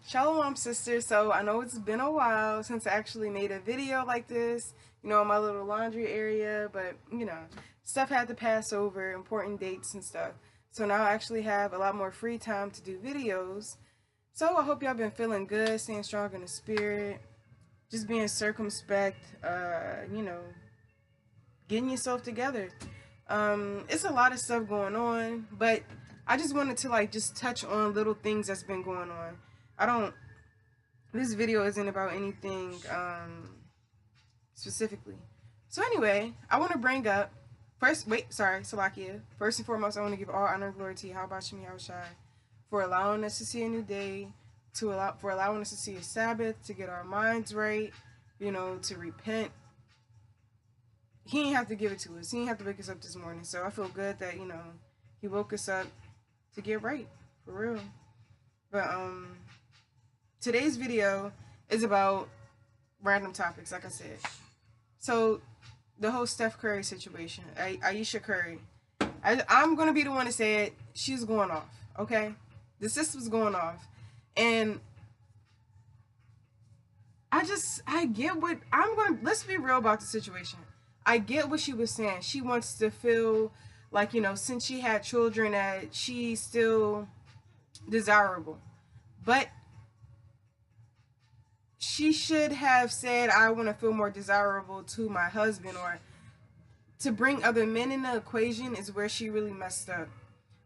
Shalom, sister. So I know it's been a while since I actually made a video like this, in my little laundry area, but stuff had to pass over, important dates and stuff. So now I actually have a lot more free time to do videos. So I hope y'all been feeling good, staying strong in the spirit, just being circumspect, getting yourself together. It's a lot of stuff going on, but I just wanted to just touch on little things that's been going on. I don't This video isn't about anything specifically. So anyway, I want to bring up Salakia. First and foremost, I want to give all honor and glory to you. How about you, Ayeesha, for allowing us to see a new day, for allowing us to see a Sabbath, to get our minds right, to repent. He didn't have to give it to us. He didn't have to wake us up this morning. So I feel good that he woke us up to get right, for real. But today's video is about random topics, like I said. So, the whole Steph Curry situation, Ayeesha Curry. I'm going to be the one to say it. She's going off, okay? The system's going off. And I get what, let's be real about the situation. I get what she was saying. She wants to feel like, since she had children, that she's still desirable. But she should have said, I want to feel more desirable to my husband, or to bring other men in the equation is where she really messed up.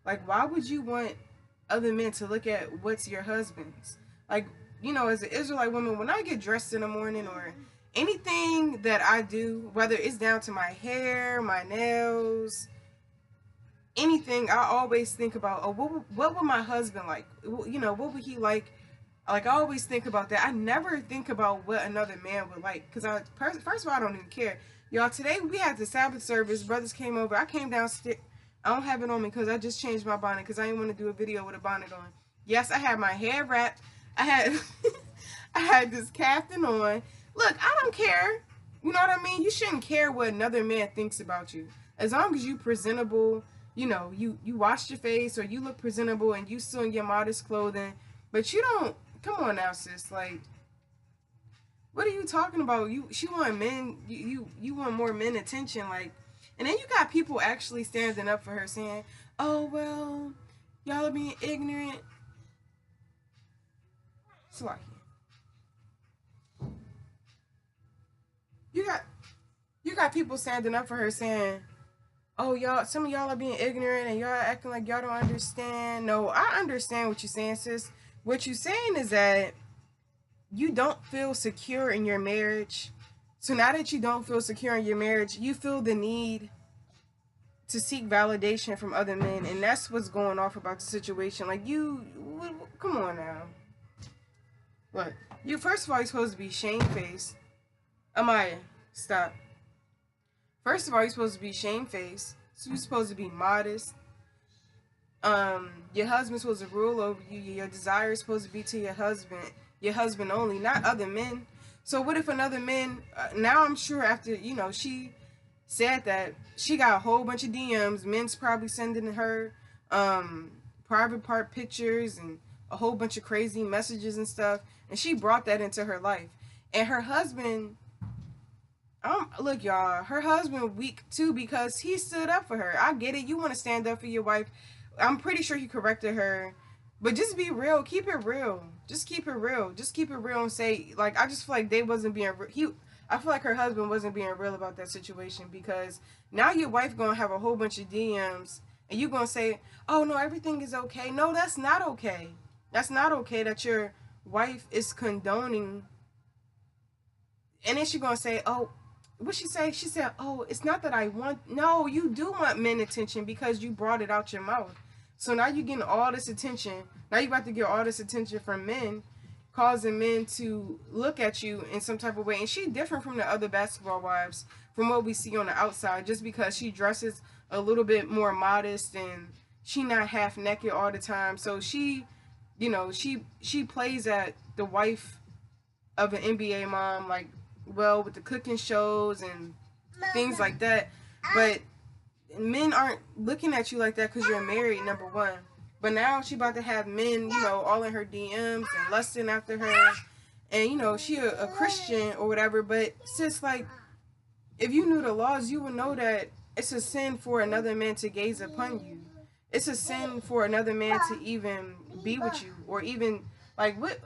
Like, why would you want other men to look at what's your husband's? Like, as an Israelite woman, when I get dressed in the morning or anything that I do, whether it's down to my hair, my nails, anything, I always think about, oh, what would my husband like? What would he like? Like, I always think about that. I never think about what another man would like. Because, first of all, I don't even care. Y'all, today we had the Sabbath service. Brothers came over. I came downstairs. I don't have it on me because I just changed my bonnet because I didn't want to do a video with a bonnet on. Yes, I had my hair wrapped. I had I had this captain on. Look, I don't care. You know what I mean? You shouldn't care what another man thinks about you. As long as you presentable, you washed your face or you look presentable and you still in your modest clothing. But you don't. Come on now, sis. Like, what are you talking about? She want men. You want more men attention. Like, and then you got people actually standing up for her, saying, "Oh well, y'all are being ignorant." Slacky. You got people standing up for her, saying, "Oh y'all, some of y'all are being ignorant and y'all acting like y'all don't understand." No, I understand what you're saying, sis. What you're saying is that you don't feel secure in your marriage. So now that you don't feel secure in your marriage, you feel the need to seek validation from other men. And that's what's going off about the situation. Like, come on now. What? First of all, you're supposed to be shamefaced. Amaya, stop. First of all, you're supposed to be shamefaced. So you're supposed to be modest. Your husband's supposed to rule over you. Your desire is supposed to be to your husband only, not other men. So what if another man, now I'm sure after, she said that, she got a whole bunch of DMs, men's probably sending her, private part pictures and a whole bunch of crazy messages and stuff, and she brought that into her life. And her husband, look y'all, her husband weak too because he stood up for her. I get it, you want to stand up for your wife. I'm pretty sure he corrected her, but just be real. Keep it real. Just keep it real. Just keep it real and say, like, I just feel like they wasn't being real. I feel like her husband wasn't being real about that situation, because now your wife gonna have a whole bunch of DMs and you gonna say, oh no, everything is okay. No, that's not okay. That's not okay that your wife is condoning. And then she gonna say, oh, what she say? She said, oh, it's not that I want. No, you do want men attention because you brought it out your mouth. So now you're getting all this attention. Now you're about to get all this attention from men, causing men to look at you in some type of way. And she's different from the other basketball wives, from what we see on the outside, just because she dresses a little bit more modest and she not half naked all the time. So she, she plays at the wife of an NBA mom, like, well, with the cooking shows and things like that. But men aren't looking at you like that because you're married, number one. But now she about to have men, you know, all in her DMs and lusting after her. And, you know, she a Christian or whatever. But sis, like, if you knew the laws, you would know that it's a sin for another man to gaze upon you. It's a sin for another man to even be with you. Or even, like, what?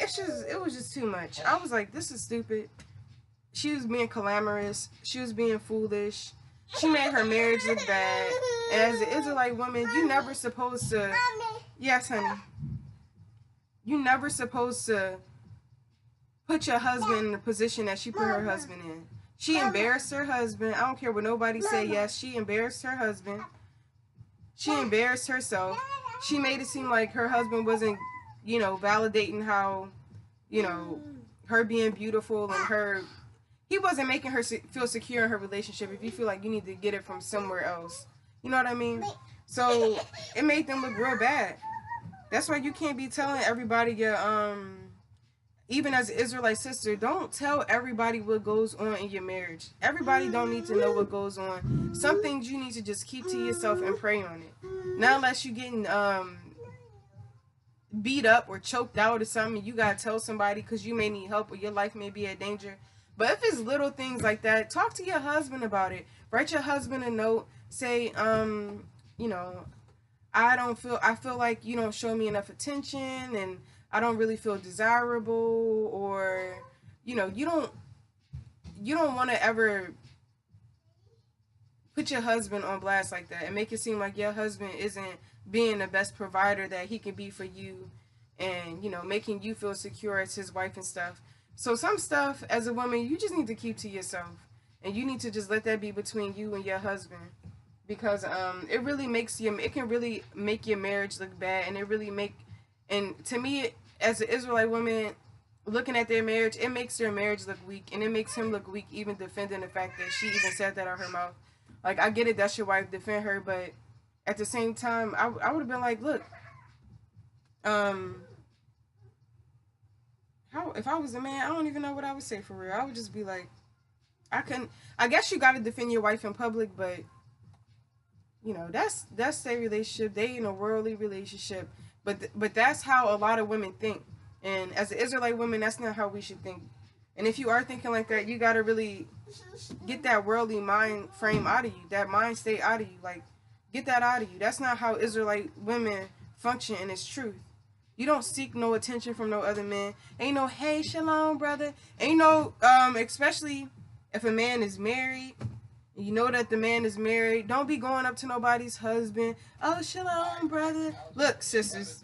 It was just too much. I was like, this is stupid. She was being clamorous. She was being foolish. She made her marriage look bad. And as an Israelite woman, you never supposed to. Yes, honey. You never supposed to put your husband in the position that she put her husband in. She embarrassed her husband. I don't care what nobody say. Yes, she embarrassed her husband. She embarrassed herself. She made it seem like her husband wasn't, you know, validating how, you know, her being beautiful and her. He wasn't making her feel secure in her relationship if you feel like you need to get it from somewhere else. You know what I mean? So it made them look real bad. That's why you can't be telling everybody your, even as an Israelite sister, don't tell everybody what goes on in your marriage. Everybody don't need to know what goes on. Some things you need to just keep to yourself and pray on it. Not unless you're getting, beat up or choked out or something, you gotta tell somebody because you may need help or your life may be in danger. But if it's little things like that, talk to your husband about it. Write your husband a note. Say, you know, I feel like you don't show me enough attention and I don't really feel desirable, or, you know, you don't want to ever put your husband on blast like that and make it seem like your husband isn't being the best provider that he can be for you and, you know, making you feel secure as his wife and stuff. So some stuff as a woman, you just need to keep to yourself, and you need to just let that be between you and your husband, because it can really make your marriage look bad, and to me, as an Israelite woman, looking at their marriage, it makes their marriage look weak, and it makes him look weak even defending the fact that she even said that out her mouth. Like, I get it, that's your wife, defend her, but at the same time, I would have been like, look, if I was a man, I don't even know what I would say for real. I would just be like, I guess you got to defend your wife in public, but, you know, that's their relationship. They in a worldly relationship, but that's how a lot of women think. And as an Israelite woman, that's not how we should think. And if you are thinking like that, you got to really get that worldly mind frame out of you, that mind state out of you. Like, get that out of you. That's not how Israelite women function in its truth. You don't seek no attention from no other man. Ain't no, hey, shalom, brother. Ain't no, especially if a man is married, you know that the man is married. Don't be going up to nobody's husband. Oh, shalom, brother. Look, sisters,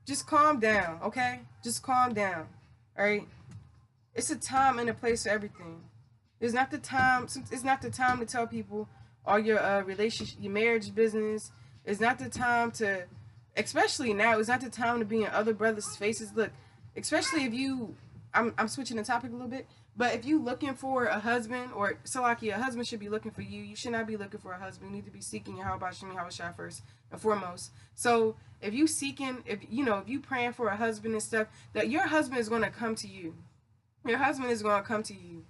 just calm down, okay? Just calm down, all right? It's a time and a place for everything. It's not the time to tell people all your relationship, your marriage business. It's not the time to, especially now, it's not the time to be in other brothers' faces. Look, especially if you, I'm switching the topic a little bit, but if you looking for a husband, or Salaki, a husband should be looking for you. You should not be looking for a husband. You need to be seeking your Yahweh first and foremost. So if you seeking, if you praying for a husband and stuff, that your husband is going to come to you. Your husband is going to come to you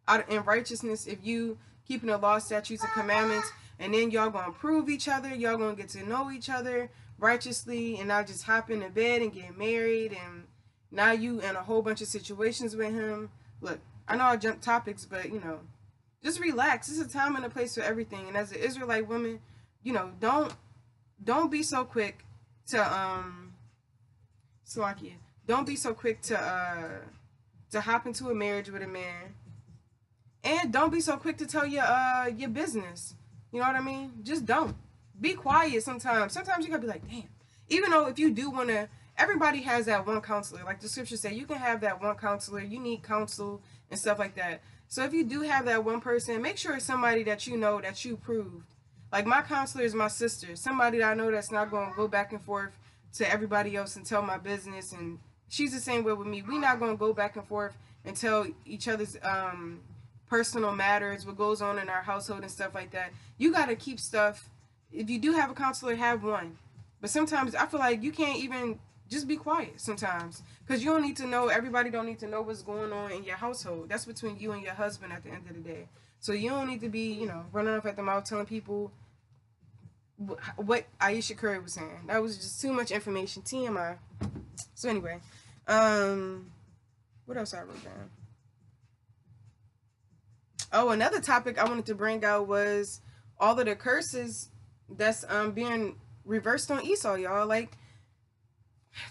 out in righteousness if you keeping the law, statutes, and commandments, and then y'all going to prove each other. Y'all going to get to know each other righteously and not just hop into bed and get married, and now you in a whole bunch of situations with him. Look, I know I jumped topics, but, just relax. It's a time and a place for everything. And as an Israelite woman, don't be so quick to, Salakia, don't be so quick to hop into a marriage with a man. And don't be so quick to tell your business. You know what I mean? Just don't. Be quiet sometimes. Sometimes you gotta be like, damn. Even though if you do want to, everybody has that one counselor. Like the scriptures say, you can have that one counselor. You need counsel and stuff like that. So if you do have that one person, make sure it's somebody that you know, that you proved. Like my counselor is my sister. Somebody that I know that's not going to go back and forth to everybody else and tell my business. And she's the same way with me. We're not going to go back and forth and tell each other's personal matters, what goes on in our household and stuff like that. You got to keep stuff. If you do have a counselor, have one. But sometimes I feel like you can't even just be quiet sometimes, because you don't need to know, everybody don't need to know what's going on in your household. That's between you and your husband at the end of the day. So you don't need to be, running off at the mouth telling people what Ayeesha Curry was saying. That was just too much information. TMI. So anyway, what else I wrote down? Oh, another topic I wanted to bring out was all of the curses that's being reversed on Esau, y'all. Like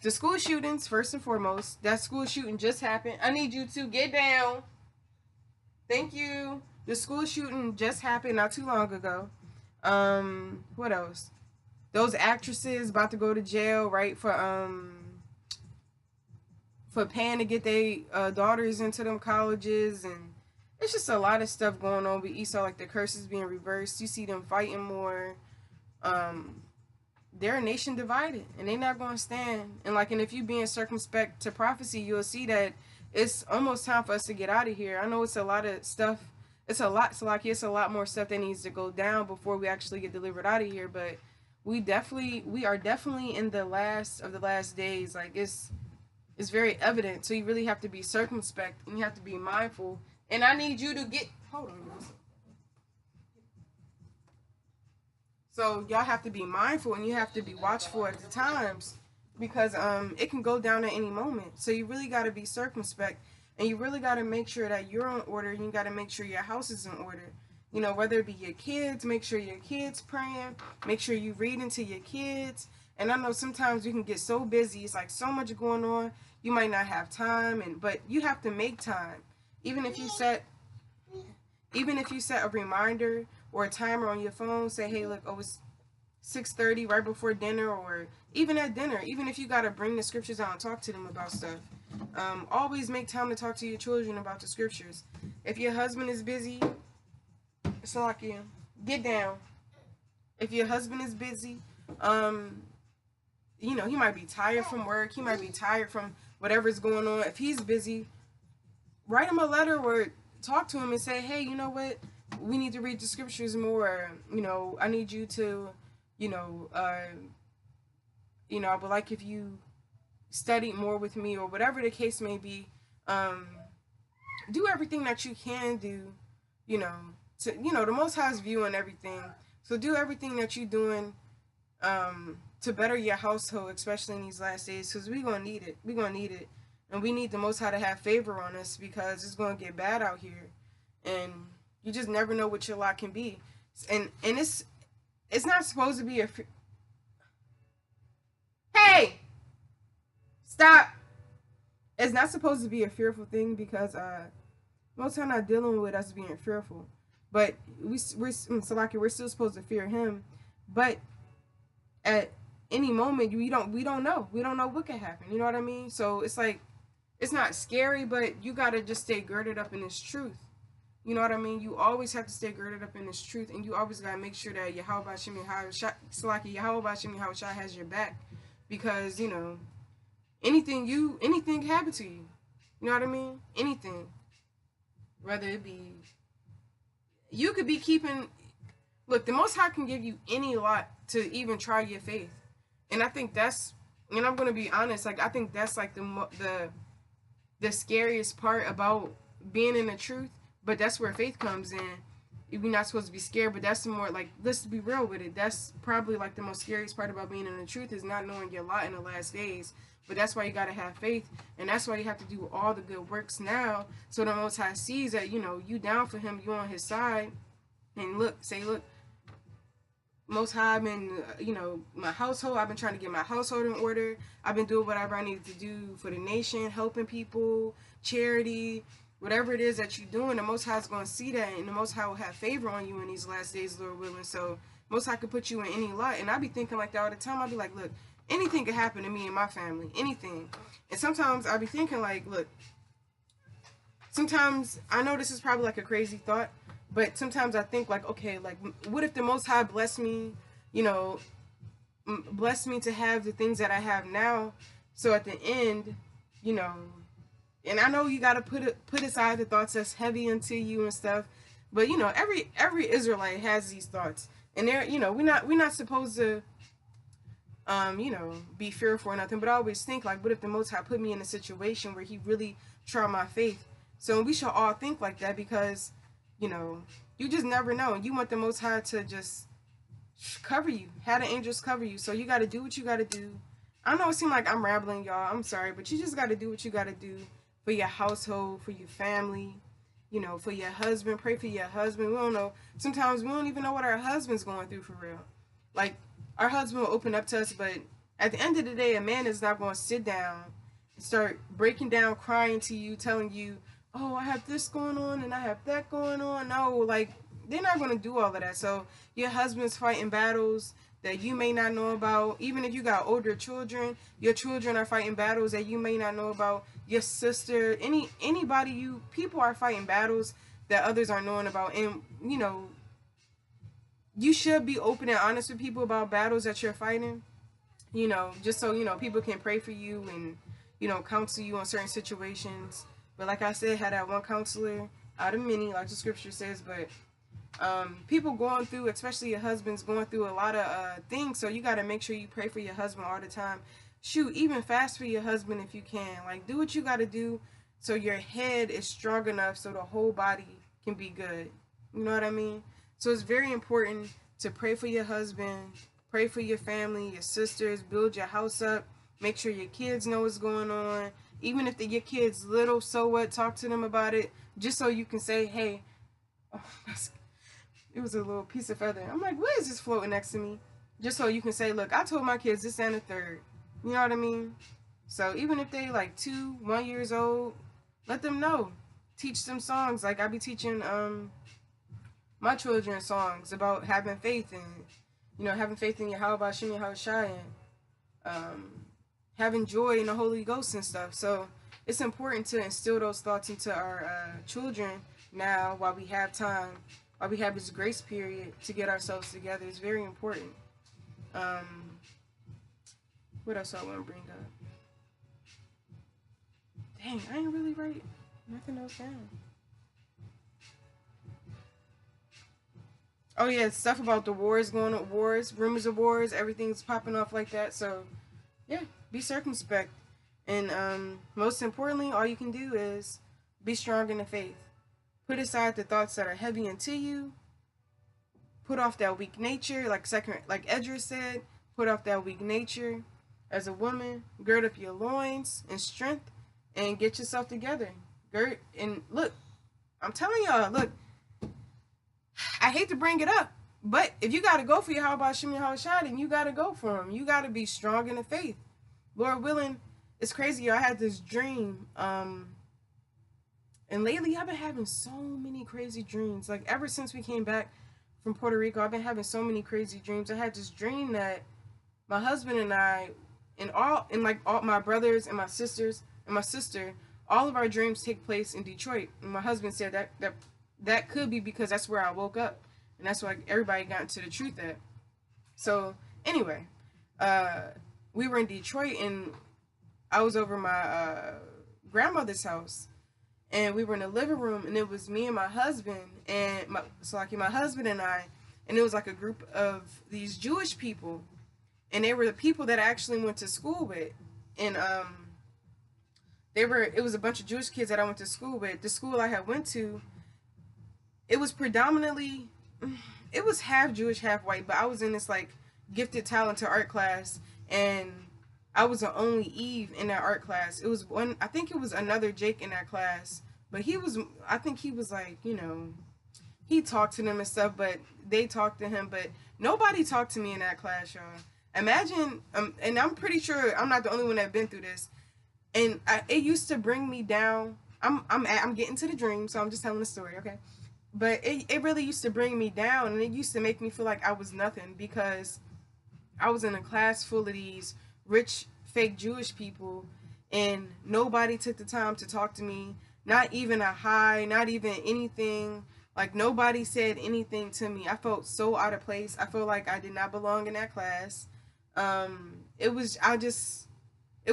the school shootings, first and foremost. That school shooting just happened. I need you to get down. Thank you. The school shooting just happened not too long ago. What else? Those actresses about to go to jail, right, for paying to get their daughters into them colleges, and it's just a lot of stuff going on with Esau. Like the curses being reversed. You see them fighting more. They're a nation divided, and they're not going to stand. And if you being circumspect to prophecy, you'll see that it's almost time for us to get out of here. I know it's a lot of stuff. It's a lot. So it's a lot more stuff that needs to go down before we actually get delivered out of here. But we are definitely in the last of the last days. Like it's very evident. So you really have to be circumspect and you have to be mindful. And I need you to hold on. So y'all have to be mindful and you have to be watchful at the times because it can go down at any moment. So you really got to be circumspect and you really got to make sure that you're in order. And you got to make sure your house is in order. You know, whether it be your kids, make sure your kids praying, make sure you reading to your kids. And I know sometimes you can get so busy, it's like so much going on, you might not have time, but you have to make time. Even if you set a reminder or a timer on your phone, say, hey, look, oh, it's 6:30 right before dinner, or even at dinner, even if you got to bring the scriptures out and talk to them about stuff. Always make time to talk to your children about the scriptures. If your husband is busy, so like you get down. If your husband is busy, you know, he might be tired from work, he might be tired from whatever's going on. If he's busy, write him a letter or talk to him and say, hey, you know what, we need to read the scriptures more. You know, I need you to, you know, I would like if you studied more with me, or whatever the case may be. Do everything that you can do, you know, to, you know, the Most High's view on everything. So do everything that you're doing to better your household, especially in these last days, because we're going to need it. We're going to need it. And we need the Most High to have favor on us because it's going to get bad out here. And you just never know what your lot can be. And it's not supposed to be a... Hey! Stop! It's not supposed to be a fearful thing because most time not dealing with us being fearful. But we're still supposed to fear him. But at any moment, we don't know. We don't know what can happen. You know what I mean? So it's like, it's not scary, but you got to just stay girded up in this truth. You know what I mean? You always have to stay girded up in this truth, and you always got to make sure that Yahweh Shai has your back, because, you know, anything can happen to you. You know what I mean? Anything. Whether it be, you could be keeping, look, the Most High can give you any lot to even try your faith. And I think that's, and I'm going to be honest, like, I think that's like the scariest part about being in the truth. But that's where faith comes in. We're not supposed to be scared, but that's the more, like, let's be real with it. That's probably like the most scariest part about being in the truth, is not knowing your lot in the last days. But that's why you got to have faith, and that's why you have to do all the good works now, so the Most High sees that, you know, you down for him, you on his side, and look, Most High, I've been, you know, my household, I've been trying to get my household in order. I've been doing whatever I needed to do for the nation, helping people, charity, whatever it is that you're doing. The Most High is going to see that, and the Most High will have favor on you in these last days, Lord willing. So Most High could put you in any lot, and I be thinking like that all the time. I be like, look, anything could happen to me and my family, anything. And sometimes I be thinking like, look, sometimes I know this is probably like a crazy thought, but sometimes I think like, okay, like, what if the Most High bless me, you know, bless me to have the things that I have now, so at the end, you know, and I know you got to put aside the thoughts that's heavy into you and stuff, but, you know, every Israelite has these thoughts, and they're, you know, we're not supposed to, you know, be fearful or nothing, but I always think like, what if the Most High put me in a situation where he really tried my faith? So we should all think like that, because, you know, you just never know. You want the Most High to just cover you. Have the angels cover you. So you got to do what you got to do. I know it seems like I'm rambling, y'all. I'm sorry, but you just got to do what you got to do for your household, for your family, you know, for your husband. Pray for your husband. We don't know. Sometimes we don't even know what our husband's going through for real. Like, our husband will open up to us, but at the end of the day, a man is not going to sit down and start breaking down, crying to you, telling you, oh, I have this going on and I have that going on. No, like, they're not going to do all of that. So your husband's fighting battles that you may not know about. Even if you got older children, your children are fighting battles that you may not know about. Your sister, anybody, people are fighting battles that others are knowing about. And, you know, you should be open and honest with people about battles that you're fighting, you know, just so, you know, people can pray for you and, you know, counsel you on certain situations. But like I said, had that one counselor out of many, like the scripture says. But people going through, especially your husband's going through a lot of things, so you got to make sure you pray for your husband all the time. Shoot, even fast for your husband if you can. Like, do what you got to do so your head is strong enough so the whole body can be good. You know what I mean? So it's very important to pray for your husband, pray for your family, your sisters, build your house up, make sure your kids know what's going on. Even if your kids little, so what, talk to them about it, just so you can say, hey, oh, it was a little piece of feather. I'm like, what is this floating next to me? Just so you can say, look, I told my kids this and the third. You know what I mean? So even if they like 2, 1 years old, let them know. Teach them songs. Like, I be teaching my children songs about having faith and, you know, having faith in your how about Shimmy how shy and having joy in the Holy Ghost and stuff. So it's important to instill those thoughts into our children now while we have time, while we have this grace period to get ourselves together. It's very important. What else I want to bring up? Dang, I ain't really write nothing else down. Oh yeah, stuff about the wars going on, rumors of wars, everything's popping off like that. So yeah, be circumspect. And most importantly, all you can do is be strong in the faith. Put aside the thoughts that are heavy into you. Put off that weak nature, like Edra said. Put off that weak nature. As a woman, gird up your loins and strength, and get yourself together. Gird and look. I'm telling y'all, look. I hate to bring it up, but if you got to go for your how about Shimmy how shot, then you got to go for him. You got to be strong in the faith. Lord willing, it's crazy. I had this dream, and lately I've been having so many crazy dreams. Like, ever since we came back from Puerto Rico, I've been having so many crazy dreams. I had this dream that my husband and I, and all my brothers and my sisters and my sister, all of our dreams take place in Detroit. And my husband said that could be because that's where I woke up, and that's why everybody got into the truth at. So anyway, we were in Detroit, and I was over my grandmother's house, and we were in the living room, and it was me and my husband, and my husband and I, and it was like a group of these Jewish people, and they were the people that I actually went to school with, and it was a bunch of Jewish kids that I went to school with. The school I had went to, it was predominantly, it was half Jewish, half white, but I was in this like gifted talented art class, and I was the only Eve in that art class. It was I think it was another Jake in that class, but I think he was like, you know, he talked to them and stuff, but they talked to him, but nobody talked to me in that class, y'all. Imagine, and I'm pretty sure I'm not the only one that been through this, and it used to bring me down. I'm getting to the dream, so I'm just telling the story, okay? But it really used to bring me down, and it used to make me feel like I was nothing, because I was in a class full of these rich, fake Jewish people, and nobody took the time to talk to me. Not even a hi, not even anything. Like, nobody said anything to me. I felt so out of place. I felt like I did not belong in that class. It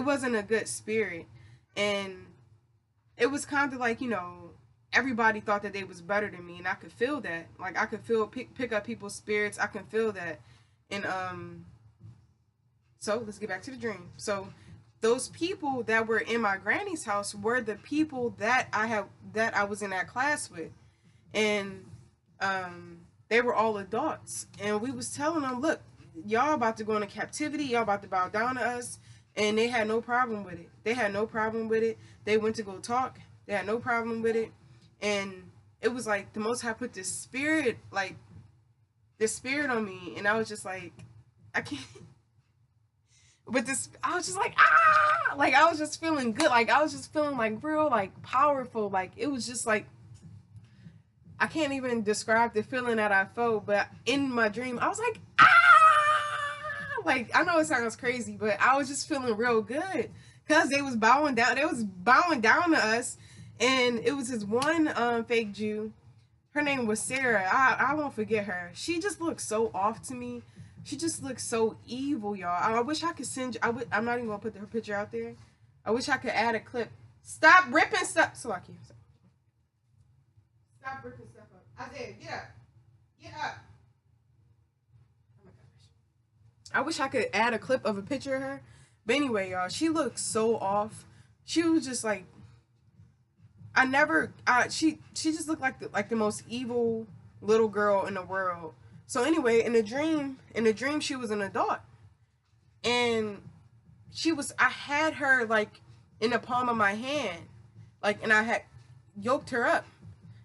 wasn't a good spirit. And it was kind of like, you know, everybody thought that they was better than me, and I could feel that. Like, I could pick up people's spirits. I can feel that. And so let's get back to the dream. So those people that were in my granny's house were the people that I was in that class with. And they were all adults, and we was telling them, look, y'all about to go into captivity, y'all about to bow down to us. And they had no problem with it. They had no problem with it. They went to go talk. They had no problem with it. And it was like the Most High put this spirit, like this spirit on me, and I was just like, I can't. But this, I was just like, ah, like I was just feeling good, like I was just feeling like real, like powerful, like it was just like, I can't even describe the feeling that I felt, but in my dream, I was like, ah, like I know it sounds crazy, but I was just feeling real good because they was bowing down to us, and it was this one fake Jew. Her name was Sarah. I won't forget her. She just looked so off to me. She just looks so evil, y'all. I wish I could send you. I'm not even gonna put her picture out there. I wish I could add a clip. Stop ripping stuff. So I can't. Stop ripping stuff up. Isaiah, get up. Get up. Oh my gosh. I wish I could add a clip of a picture of her. But anyway, y'all, she looked so off. She was just like, she just looked like the most evil little girl in the world. So anyway, in the dream, she was an adult, and I had her like in the palm of my hand, like, and I had yoked her up,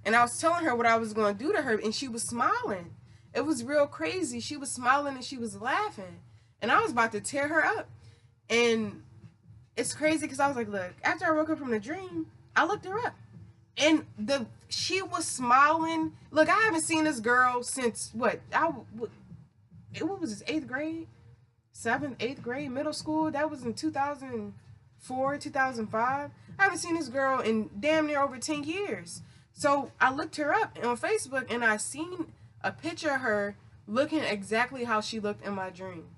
and I was telling her what I was going to do to her, and she was smiling. It was real crazy. She was smiling and she was laughing, and I was about to tear her up. And it's crazy because I was like, look, after I woke up from the dream, I looked her up. And she was smiling. Look, I haven't seen this girl since what was this, 8th grade, 7th, 8th grade, middle school. That was in 2004, 2005. I haven't seen this girl in damn near over 10 years. So I looked her up on Facebook, and I seen a picture of her looking exactly how she looked in my dream.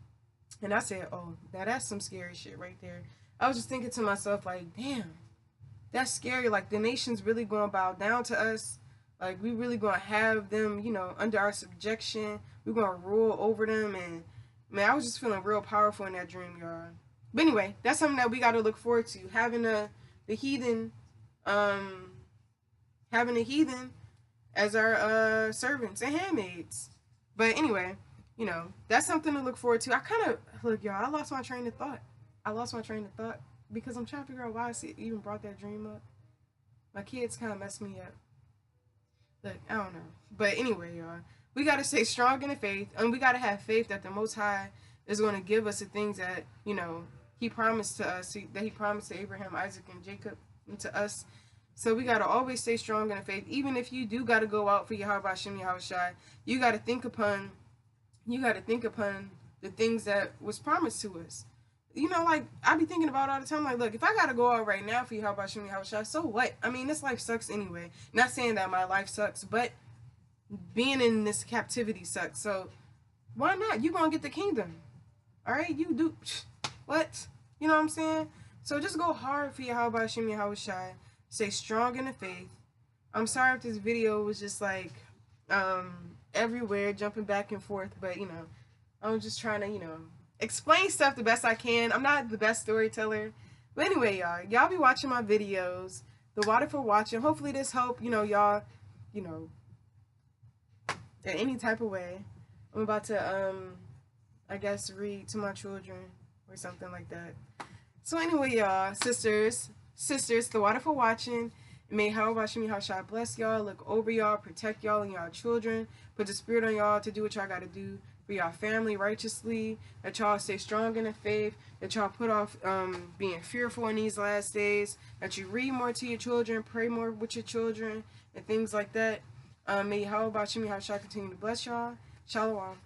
And I said, oh, now that's some scary shit right there. I was just thinking to myself, like, damn. That's scary. Like, the nation's really going to bow down to us. Like, we really going to have them, you know, under our subjection. We're going to rule over them. And, man, I was just feeling real powerful in that dream, y'all. But anyway, that's something that we got to look forward to. Having the heathen as our servants and handmaids. But anyway, you know, that's something to look forward to. Look, y'all, I lost my train of thought. Because I'm trying to figure out why I even brought that dream up. My kids kind of messed me up. Look, I don't know. But anyway, y'all, we got to stay strong in the faith. And we got to have faith that the Most High is going to give us the things that, you know, He promised to us. That He promised to Abraham, Isaac, and Jacob, and to us. So we got to always stay strong in the faith. Even if you do got to go out for Yahweh Hashem Yahushai, you got to think upon the things that was promised to us. You know, like, I be thinking about all the time, like, look, if I gotta go out right now for you, how about you, so what? I mean, this life sucks anyway. Not saying that my life sucks, but being in this captivity sucks. So why not? You gonna get the kingdom. All right, you do. What? You know what I'm saying? So just go hard for you, how about you, stay strong in the faith. I'm sorry if this video was just like everywhere, jumping back and forth, but you know, I'm just trying to, you know, explain stuff the best I can. I'm not the best storyteller. But anyway, y'all be watching my videos. The water for watching. Hopefully this helped, you know, y'all, you know, in any type of way. I'm about to, I guess, read to my children or something like that. So anyway, y'all, sisters, the water for watching. May Hashem bless y'all, look over y'all, protect y'all and y'all children, put the spirit on y'all to do what y'all got to do for y'all family righteously, that y'all stay strong in the faith, that y'all put off being fearful in these last days, that you read more to your children, pray more with your children, and things like that. May Yahweh Hashem continue to bless y'all. Shalom.